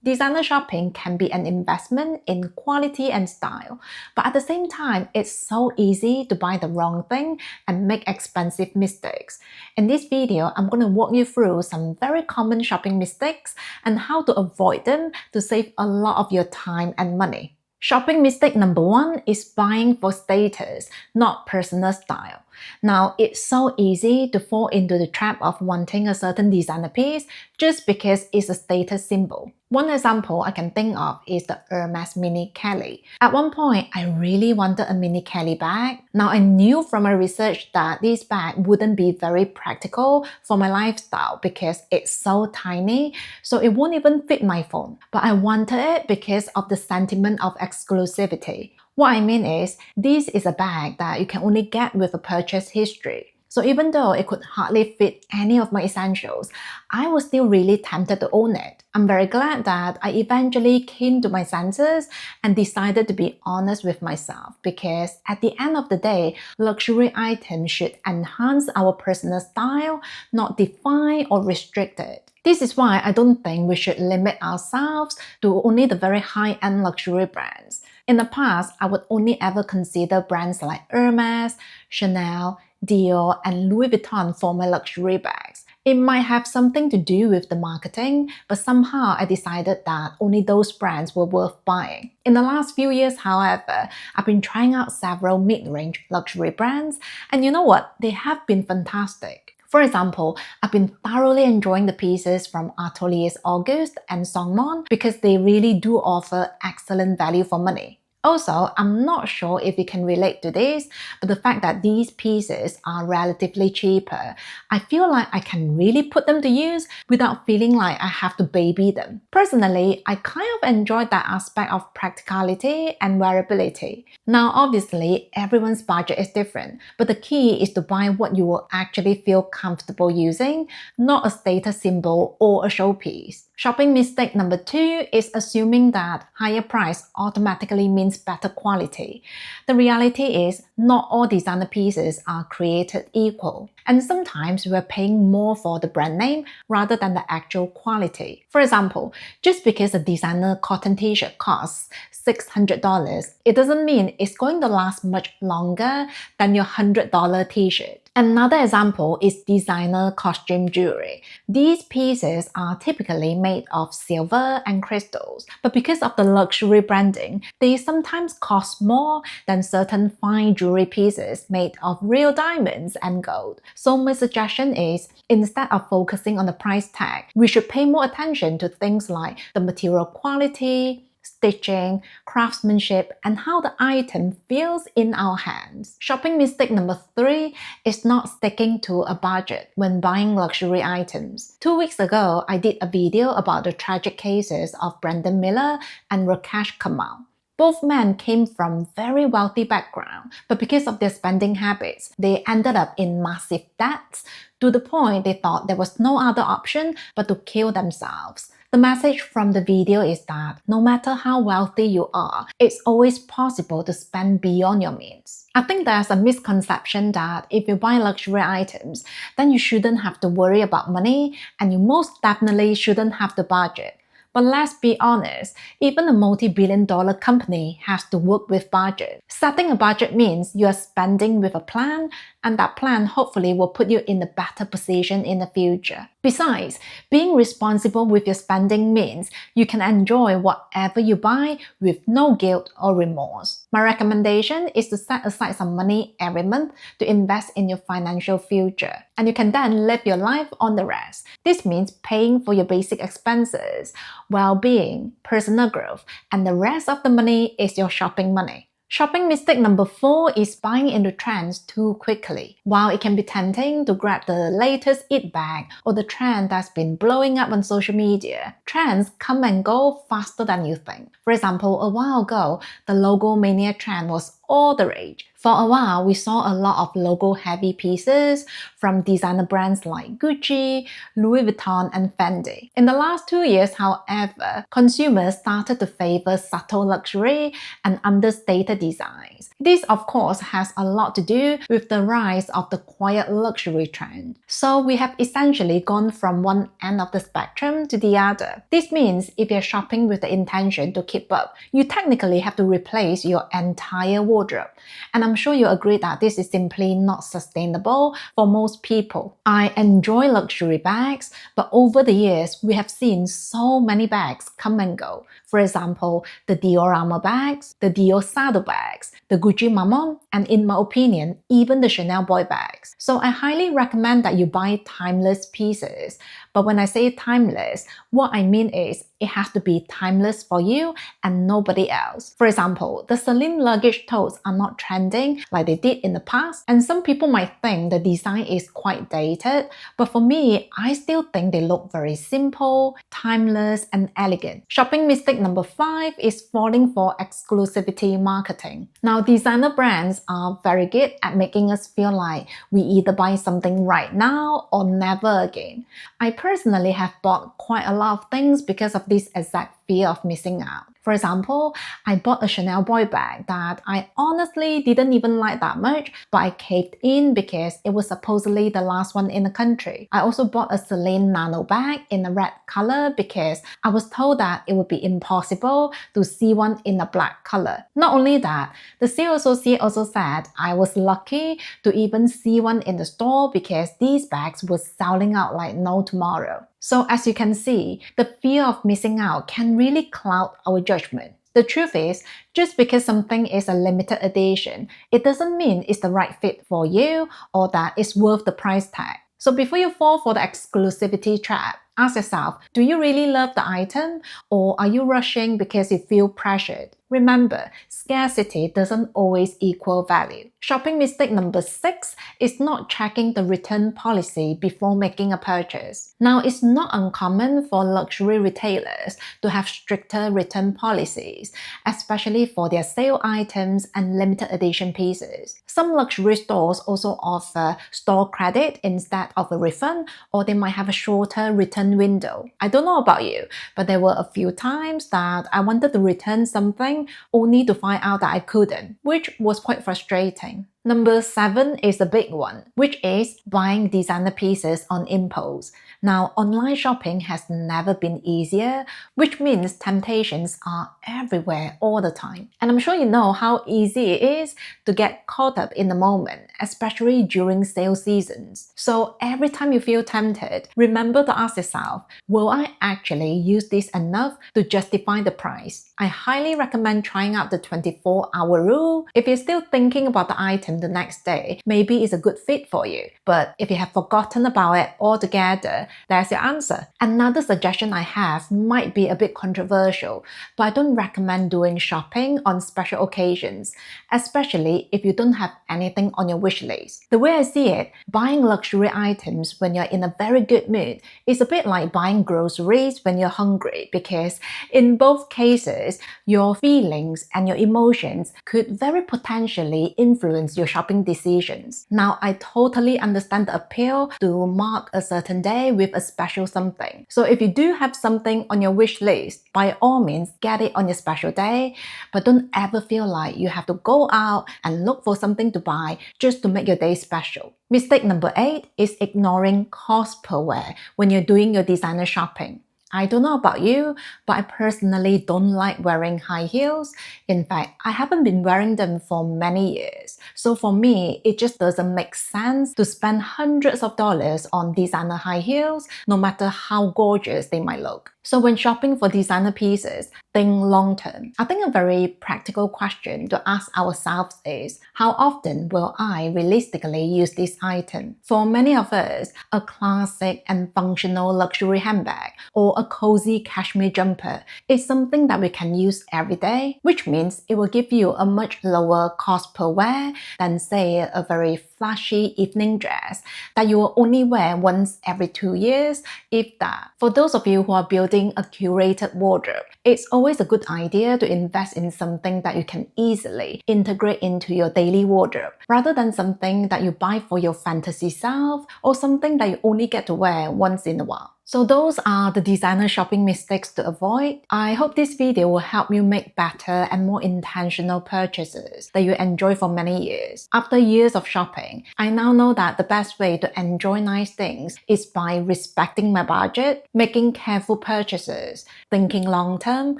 Designer shopping can be an investment in quality and style, but at the same time, it's so easy to buy the wrong thing and make expensive mistakes. In this video, I'm going to walk you through some very common shopping mistakes and how to avoid them to save a lot of your time and money. Shopping mistake number 1 is buying for status, not personal style. Now, it's so easy to fall into the trap of wanting a certain designer piece just because it's a status symbol. One example I can think of is the Hermes Mini Kelly. At one point, I really wanted a Mini Kelly bag. Now, I knew from my research that this bag wouldn't be very practical for my lifestyle because it's so tiny, so it won't even fit my phone. But I wanted it because of the sentiment of exclusivity. What I mean is, this is a bag that you can only get with a purchase history. So even though it could hardly fit any of my essentials, I was still really tempted to own it. I'm very glad that I eventually came to my senses and decided to be honest with myself because at the end of the day, luxury items should enhance our personal style, not define or restrict it. This is why I don't think we should limit ourselves to only the very high-end luxury brands. In the past, I would only ever consider brands like Hermes, Chanel, Dior, and Louis Vuitton for my luxury bags. It might have something to do with the marketing, but somehow I decided that only those brands were worth buying. In the last few years, however, I've been trying out several mid-range luxury brands, and you know what? They have been fantastic. For example, I've been thoroughly enjoying the pieces from Ateliers Auguste and Songmont because they really do offer excellent value for money. Also, I'm not sure if you can relate to this, but the fact that these pieces are relatively cheaper, I feel like I can really put them to use without feeling like I have to baby them. Personally, I kind of enjoyed that aspect of practicality and wearability. Now, obviously, everyone's budget is different, but the key is to buy what you will actually feel comfortable using, not a status symbol or a showpiece. Shopping mistake number 2 is assuming that higher price automatically means better quality. The reality is not all designer pieces are created equal, and sometimes we're paying more for the brand name rather than the actual quality. For example, just because a designer cotton t-shirt costs $600, it doesn't mean it's going to last much longer than your $100 t-shirt. Another example is designer costume jewelry. These pieces are typically made of silver and crystals, but because of the luxury branding, they sometimes cost more than certain fine jewelry pieces made of real diamonds and gold. So my suggestion is, instead of focusing on the price tag, we should pay more attention to things like the material quality, stitching, craftsmanship, and how the item feels in our hands. Shopping mistake number 3 is not sticking to a budget when buying luxury items. 2 weeks ago, I did a video about the tragic cases of Brendan Miller and Rakesh Kamal. Both men came from very wealthy backgrounds, but because of their spending habits, they ended up in massive debts to the point they thought there was no other option but to kill themselves. The message from the video is that no matter how wealthy you are, it's always possible to spend beyond your means. I think there's a misconception that if you buy luxury items, then you shouldn't have to worry about money and you most definitely shouldn't have to budget. But let's be honest, even a multi-billion-dollar company has to work with budget. Setting a budget means you are spending with a plan, and that plan hopefully will put you in a better position in the future. Besides, being responsible with your spending means you can enjoy whatever you buy with no guilt or remorse. My recommendation is to set aside some money every month to invest in your financial future, and you can then live your life on the rest. This means paying for your basic expenses, well-being, personal growth, and the rest of the money is your shopping money. Shopping mistake number 4 is buying into trends too quickly. While it can be tempting to grab the latest it bag or the trend that's been blowing up on social media, trends come and go faster than you think. For example, a while ago, the logo mania trend was all the rage. For a while, we saw a lot of logo-heavy pieces from designer brands like Gucci, Louis Vuitton, and Fendi. In the last 2 years, however, consumers started to favor subtle luxury and understated designs. This, of course, has a lot to do with the rise of the quiet luxury trend. So we have essentially gone from one end of the spectrum to the other. This means if you're shopping with the intention to keep up, you technically have to replace your entire wardrobe. And I'm sure you agree that this is simply not sustainable for most people. I enjoy luxury bags, but over the years, we have seen so many bags come and go. For example, the Diorama bags, the Dior saddle bags, the Gucci Maman, and in my opinion, even the Chanel boy bags. So I highly recommend that you buy timeless pieces. But when I say timeless, what I mean is it has to be timeless for you and nobody else. For example, the Celine luggage totes are not trending like they did in the past, and some people might think the design is quite dated, but for me, I still think they look very simple, timeless, and elegant. Shopping mistake number 5 is falling for exclusivity marketing. Now, designer brands are very good at making us feel like we either buy something right now or never again. I personally have bought quite a lot of things because of this exact fear of missing out. For example, I bought a Chanel boy bag that I honestly didn't even like that much, but I caved in because it was supposedly the last one in the country. I also bought a Celine nano bag in a red color because I was told that it would be impossible to see one in a black color. Not only that, the sales associate also said I was lucky to even see one in the store because these bags were selling out like no tomorrow. So as you can see, the fear of missing out can really cloud our judgment. The truth is, just because something is a limited edition, it doesn't mean it's the right fit for you or that it's worth the price tag. So before you fall for the exclusivity trap, ask yourself, do you really love the item or are you rushing because you feel pressured? Remember, scarcity doesn't always equal value. Shopping mistake number 6 is not checking the return policy before making a purchase. Now, it's not uncommon for luxury retailers to have stricter return policies, especially for their sale items and limited edition pieces. Some luxury stores also offer store credit instead of a refund, or they might have a shorter return window. I don't know about you, but there were a few times that I wanted to return something only to find out that I couldn't, which was quite frustrating. Number 7 is a big one, which is buying designer pieces on impulse. Now, online shopping has never been easier, which means temptations are everywhere all the time. And I'm sure you know how easy it is to get caught up in the moment, especially during sale seasons. So every time you feel tempted, remember to ask yourself, will I actually use this enough to justify the price? I highly recommend trying out the 24-hour rule. If you're still thinking about the item the next day, maybe it's a good fit for you. But if you have forgotten about it altogether, there's your answer. Another suggestion I have might be a bit controversial, but I don't recommend doing shopping on special occasions, especially if you don't have anything on your wish list. The way I see it, buying luxury items when you're in a very good mood is a bit like buying groceries when you're hungry, because in both cases, your feelings and your emotions could very potentially influence your shopping decisions. Now, I totally understand the appeal to mark a certain day with a special something. So if you do have something on your wish list, by all means, get it on your special day, but don't ever feel like you have to go out and look for something to buy just to make your day special. Mistake number 8 is ignoring cost per wear when you're doing your designer shopping. I don't know about you, but I personally don't like wearing high heels. In fact, I haven't been wearing them for many years. So for me, it just doesn't make sense to spend hundreds of dollars on designer high heels, no matter how gorgeous they might look. So when shopping for designer pieces, think long term. I think a very practical question to ask ourselves is, how often will I realistically use this item? For many of us, a classic and functional luxury handbag or a cozy cashmere jumper is something that we can use every day, which means it will give you a much lower cost per wear than, say, a very flashy evening dress that you will only wear once every 2 years, if that. For those of you who are building a curated wardrobe, it's always always a good idea to invest in something that you can easily integrate into your daily wardrobe, rather than something that you buy for your fantasy self or something that you only get to wear once in a while. So those are the designer shopping mistakes to avoid. I hope this video will help you make better and more intentional purchases that you enjoy for many years. After years of shopping, I now know that the best way to enjoy nice things is by respecting my budget, making careful purchases, thinking long-term,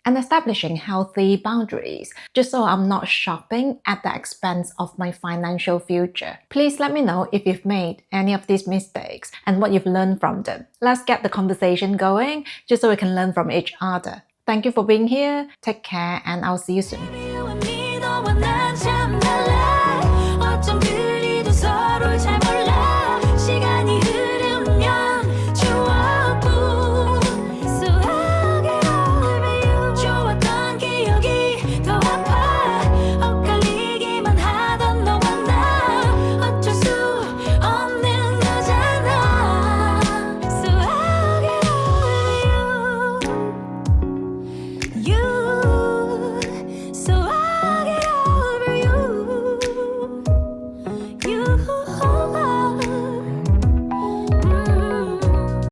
and establishing healthy boundaries, just so I'm not shopping at the expense of my financial future. Please let me know if you've made any of these mistakes and what you've learned from them. Let's get the conversation going, just so we can learn from each other. Thank you for being here. Take care, and I'll see you soon.